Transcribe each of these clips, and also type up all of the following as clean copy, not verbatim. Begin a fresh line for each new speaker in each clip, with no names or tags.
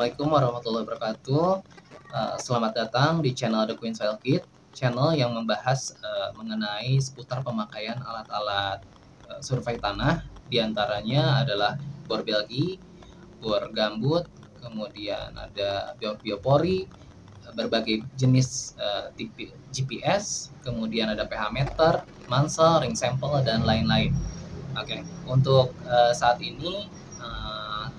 Assalamualaikum warahmatullahi wabarakatuh. Selamat datang di channel The Queen File Kit, channel yang membahas mengenai seputar pemakaian alat-alat survei tanah. Di antaranya adalah bor belgi, bor gambut, kemudian ada biopori, berbagai jenis tipe GPS, kemudian ada pH meter, mansel, ring sampel, dan lain-lain. Oke, untuk saat ini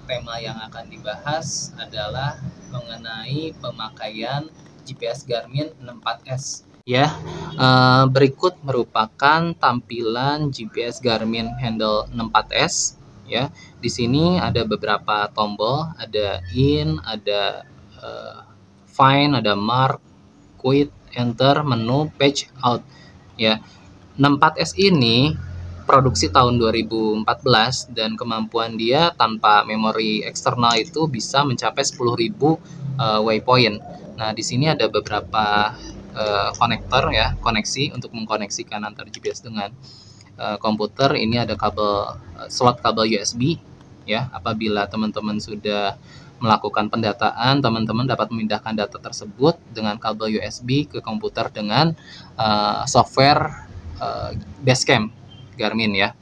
tema yang akan dibahas adalah mengenai pemakaian GPS Garmin 64S. Ya, berikut merupakan tampilan GPS Garmin Handle 64S. Ya, di sini ada beberapa tombol, ada in, ada find, ada mark, quit, enter, menu, page out. Ya, 64S ini produksi tahun 2014 dan kemampuan dia tanpa memori eksternal itu bisa mencapai 10.000 waypoint. Nah, di sini ada beberapa konektor ya, koneksi untuk mengkoneksikan antar GPS dengan komputer. Ini ada kabel slot kabel USB ya. Apabila teman-teman sudah melakukan pendataan, teman-teman dapat memindahkan data tersebut dengan kabel USB ke komputer dengan software Basecamp Garmin ya.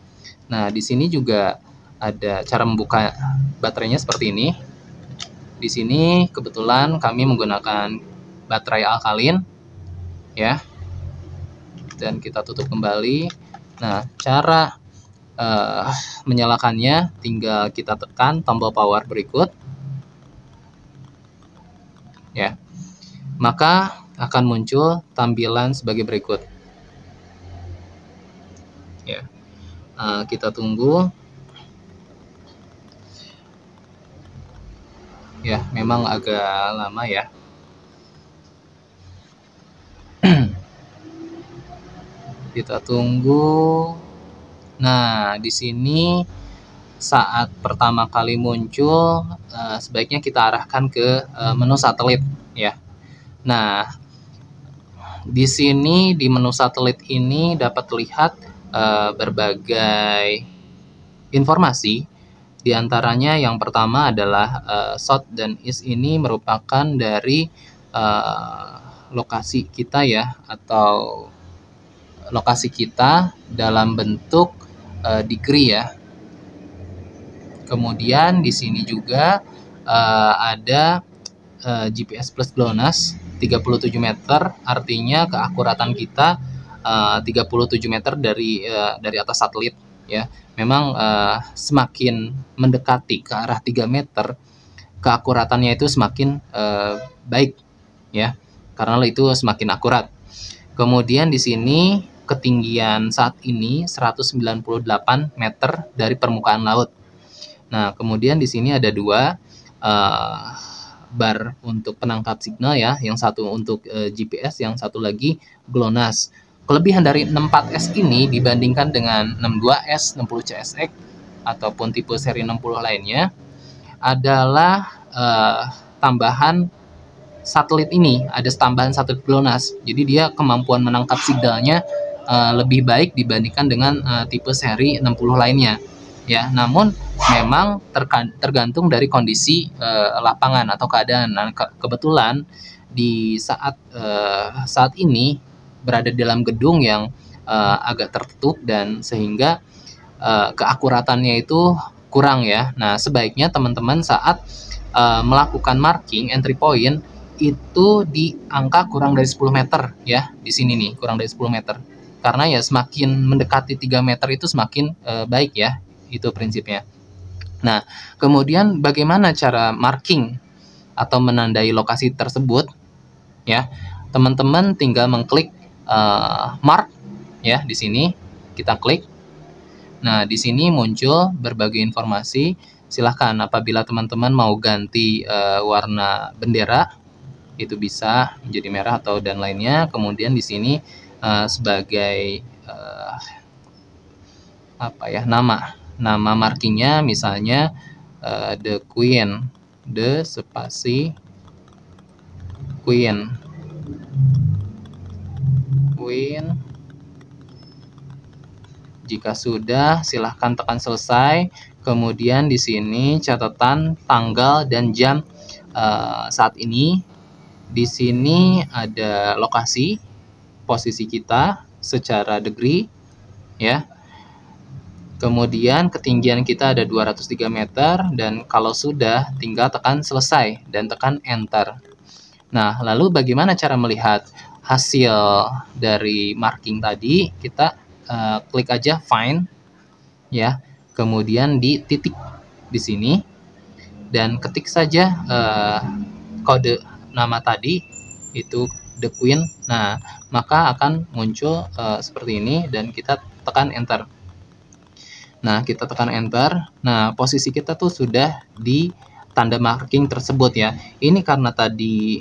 Nah, di sini juga ada cara membuka baterainya seperti ini. Di sini kebetulan kami menggunakan baterai alkalin ya. Dan kita tutup kembali. Nah, cara menyalakannya tinggal kita tekan tombol power berikut. Ya. Maka akan muncul tampilan sebagai berikut. Ya, kita tunggu. Ya, memang agak lama ya. Kita tunggu. Nah, di sini saat pertama kali muncul, sebaiknya kita arahkan ke menu satelit ya. Nah, di sini di menu satelit ini dapat terlihat berbagai informasi. Di antaranya yang pertama adalah south dan east ini merupakan dari lokasi kita ya, atau lokasi kita dalam bentuk degree ya. Kemudian di sini juga ada GPS plus GLONASS 37 meter, artinya keakuratan kita 37 meter dari atas satelit ya. Memang semakin mendekati ke arah 3 meter, keakuratannya itu semakin baik ya, karena itu semakin akurat. Kemudian di sini ketinggian saat ini 198 meter dari permukaan laut. Nah, kemudian di sini ada dua bar untuk penangkap signal ya, yang satu untuk GPS, yang satu lagi GLONASS. Kelebihan dari 64S ini dibandingkan dengan 62S, 60 CSX ataupun tipe seri 60 lainnya adalah tambahan satelit ini, ada tambahan satelit GLONASS. Jadi dia kemampuan menangkap signalnya lebih baik dibandingkan dengan tipe seri 60 lainnya. Ya, namun memang tergantung dari kondisi lapangan atau keadaan. Nah, kebetulan di saat ini berada di dalam gedung yang agak tertutup dan sehingga keakuratannya itu kurang ya. Nah, sebaiknya teman-teman saat melakukan marking entry point itu di angka kurang dari 10 meter ya. Di sini nih kurang dari 10 meter. Karena ya semakin mendekati 3 meter itu semakin baik ya. Itu prinsipnya. Nah, kemudian bagaimana cara marking atau menandai lokasi tersebut? Ya, teman-teman tinggal mengklik mark ya, di sini kita klik. Nah, di sini muncul berbagai informasi. Silahkan apabila teman-teman mau ganti warna bendera, itu bisa menjadi merah atau dan lainnya. Kemudian di sini sebagai nama markingnya misalnya The Queen, The spasi Queen. Jika sudah, silahkan tekan selesai. Kemudian di sini catatan tanggal dan jam saat ini di sini ada lokasi posisi kita secara degree ya. Kemudian ketinggian kita ada 203 meter dan kalau sudah tinggal tekan selesai dan tekan enter. Nah, lalu bagaimana cara melihat hasil dari marking tadi? Kita klik aja find ya. Kemudian di titik di sini dan ketik saja kode nama tadi itu The Queen. Nah, maka akan muncul seperti ini dan kita tekan enter. Nah, kita tekan enter. Nah, posisi kita tuh sudah di tanda marking tersebut ya. Ini karena tadi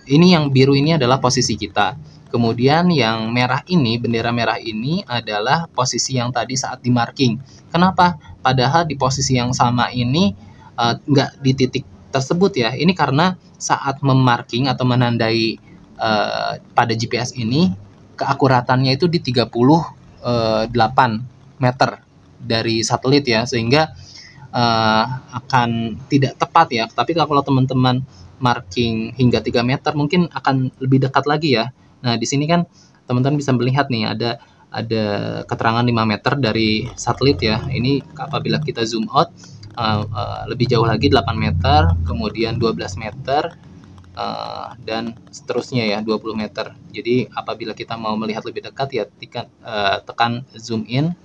ini yang biru ini adalah posisi kita. Kemudian yang merah ini, bendera merah ini adalah posisi yang tadi saat di marking. Kenapa? Padahal di posisi yang sama ini nggak di titik tersebut ya. Ini karena saat memarking atau menandai pada GPS ini keakuratannya itu di 38 meter dari satelit ya, sehingga akan tidak tepat ya. Tapi kalau teman-teman marking hingga 3 meter mungkin akan lebih dekat lagi ya. Nah, di sini kan teman-teman bisa melihat nih ada keterangan 5 meter dari satelit ya. Ini apabila kita zoom out lebih jauh lagi 8 meter, kemudian 12 meter dan seterusnya ya 20 meter. Jadi apabila kita mau melihat lebih dekat ya tekan zoom in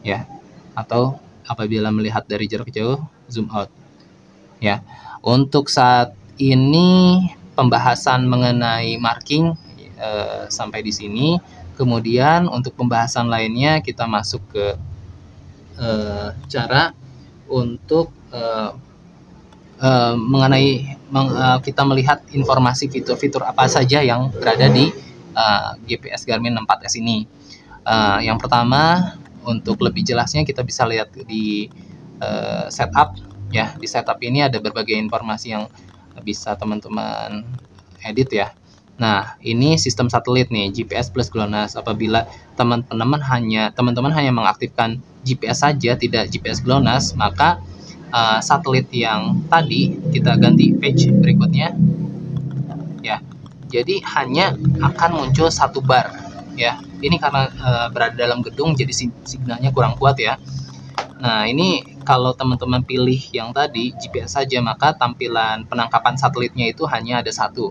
ya, atau apabila melihat dari jarak jauh zoom out ya. Untuk saat ini pembahasan mengenai marking sampai di sini. Kemudian untuk pembahasan lainnya kita masuk ke cara untuk mengenai kita melihat informasi fitur-fitur apa saja yang berada di GPS Garmin 4S ini. Yang pertama, untuk lebih jelasnya kita bisa lihat di setup ya. Di setup ini ada berbagai informasi yang bisa teman-teman edit ya. Nah, ini sistem satelit nih, GPS plus GLONASS. Apabila teman-teman hanya mengaktifkan GPS saja, tidak GPS GLONASS, maka satelit yang tadi kita ganti page berikutnya ya. Jadi hanya akan muncul satu bar ya. Ini karena berada dalam gedung jadi signalnya kurang kuat ya. Nah, ini kalau teman-teman pilih yang tadi GPS saja, maka tampilan penangkapan satelitnya itu hanya ada satu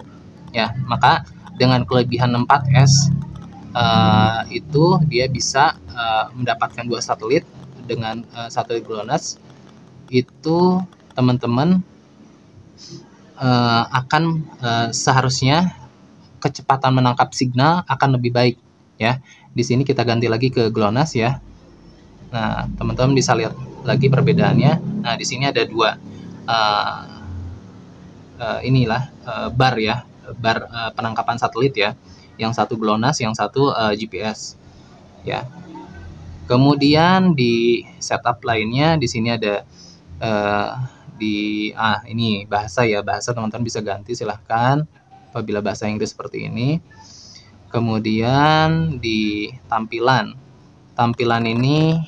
ya. Maka dengan kelebihan 4S itu dia bisa mendapatkan 2 satelit dengan satelit GLONASS. Itu teman-teman akan seharusnya kecepatan menangkap signal akan lebih baik ya. Di sini kita ganti lagi ke GLONASS ya. Nah, teman-teman bisa lihat lagi perbedaannya. Nah, di sini ada 2 bar ya, bar penangkapan satelit ya. Yang satu GLONASS, yang satu GPS ya. Kemudian di setup lainnya di sini ada ini bahasa ya, bahasa teman-teman bisa ganti silahkan apabila bahasa Inggris seperti ini. Kemudian di tampilan ini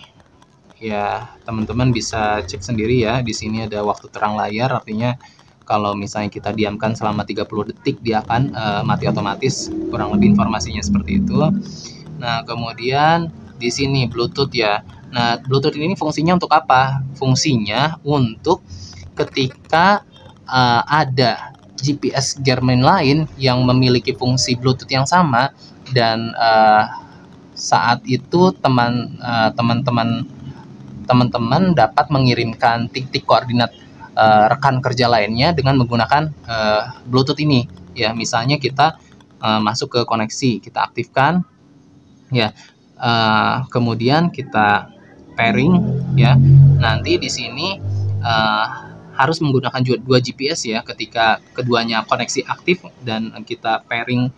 ya teman-teman bisa cek sendiri ya. Di sini ada waktu terang layar, artinya kalau misalnya kita diamkan selama 30 detik dia akan mati otomatis, kurang lebih informasinya seperti itu. Nah, kemudian di sini Bluetooth ya. Nah, Bluetooth ini fungsinya untuk apa? Fungsinya untuk ketika ada GPS Garmin lain yang memiliki fungsi Bluetooth yang sama dan saat itu teman-teman dapat mengirimkan titik koordinat rekan kerja lainnya dengan menggunakan Bluetooth ini ya. Misalnya kita masuk ke koneksi, kita aktifkan ya, kemudian kita pairing ya. Nanti di sini harus menggunakan 2 GPS ya. Ketika keduanya koneksi aktif dan kita pairing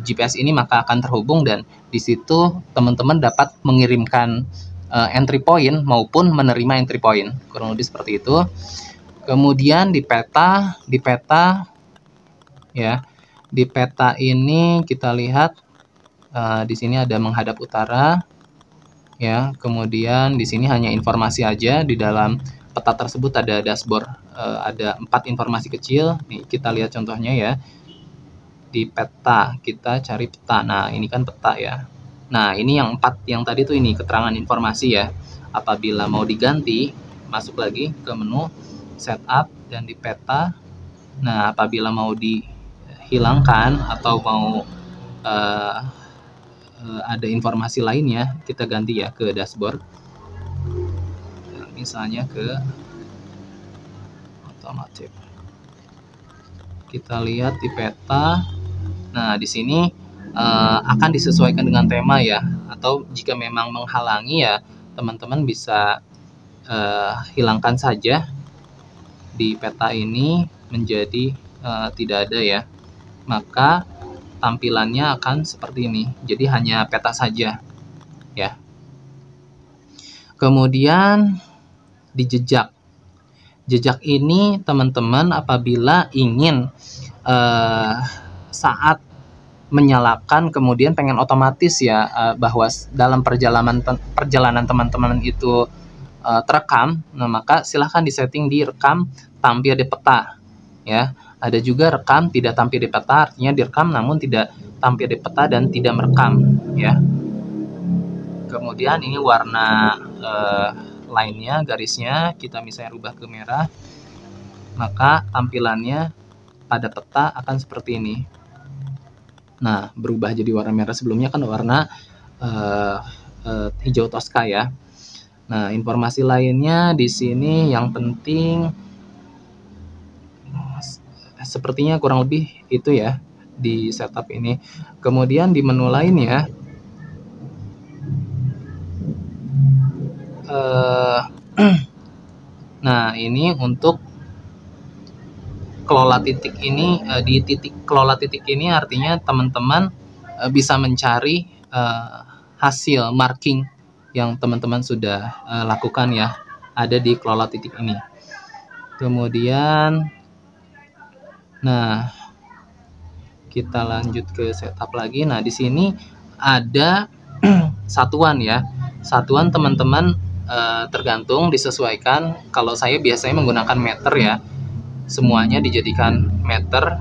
GPS ini, maka akan terhubung dan di situ teman-teman dapat mengirimkan entry point maupun menerima entry point, kurang lebih seperti itu. Kemudian di peta ya, di peta ini kita lihat di sini ada menghadap utara ya. Kemudian di sini hanya informasi aja di dalam peta tersebut ada dashboard, ada 4 informasi kecil. Nih kita lihat contohnya ya. Di peta kita cari peta. Nah ini kan peta ya. Nah ini yang 4 yang tadi tuh ini keterangan informasi ya. Apabila mau diganti, masuk lagi ke menu setup dan di peta. Nah apabila mau dihilangkan atau mau ada informasi lainnya, kita ganti ya ke dashboard. Misalnya ke otomotif. Kita lihat di peta. Nah, di sini akan disesuaikan dengan tema ya. Atau jika memang menghalangi ya, teman-teman bisa hilangkan saja di peta ini menjadi tidak ada ya. Maka tampilannya akan seperti ini. Jadi hanya peta saja ya. Kemudian di jejak. Jejak ini teman-teman apabila ingin saat menyalakan kemudian pengen otomatis ya bahwa dalam perjalanan teman-teman itu terekam, nah maka silahkan disetting di rekam tampil di peta ya. Ada juga rekam tidak tampil di peta, artinya direkam namun tidak tampil di peta dan tidak merekam ya. Kemudian ini warna lainnya, garisnya kita misalnya rubah ke merah, maka tampilannya pada peta akan seperti ini. Nah, berubah jadi warna merah, sebelumnya kan warna hijau toska ya. Nah, informasi lainnya di sini yang penting sepertinya kurang lebih itu ya di setup ini. Kemudian di menu lainnya nah ini untuk kelola titik ini, di titik kelola titik ini artinya teman-teman bisa mencari hasil marking yang teman-teman sudah lakukan ya, ada di kelola titik ini. Kemudian nah kita lanjut ke setup lagi. Nah di sini ada satuan ya, satuan teman-teman tergantung disesuaikan. Kalau saya biasanya menggunakan meter ya, semuanya dijadikan meter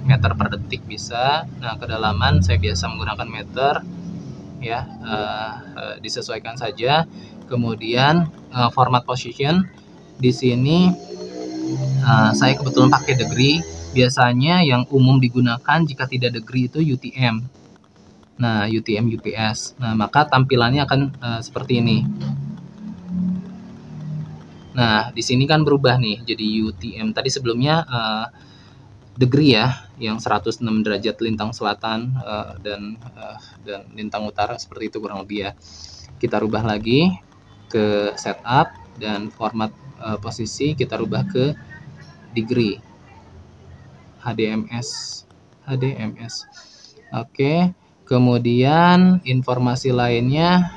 per detik bisa. Nah kedalaman saya biasa menggunakan meter ya, disesuaikan saja. Kemudian format position di sini saya kebetulan pakai degree. Biasanya yang umum digunakan jika tidak degree itu UTM. Nah, UTM UPS. Nah, maka tampilannya akan seperti ini. Nah, di sini kan berubah nih jadi UTM. Tadi sebelumnya degree ya, yang 106 derajat lintang selatan dan lintang utara, seperti itu kurang lebih ya. Kita rubah lagi ke setup dan format posisi kita rubah ke degree. HDMS. Oke. Kemudian informasi lainnya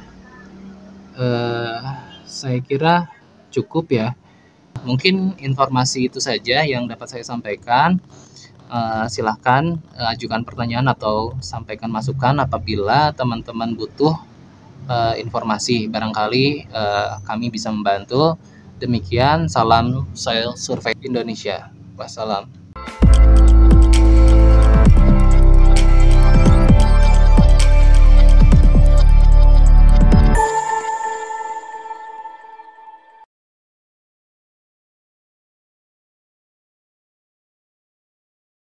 saya kira cukup ya. Mungkin informasi itu saja yang dapat saya sampaikan. Silahkan ajukan pertanyaan atau sampaikan masukan apabila teman-teman butuh informasi. Barangkali kami bisa membantu. Demikian, salam Soil Survey Indonesia. Wassalam.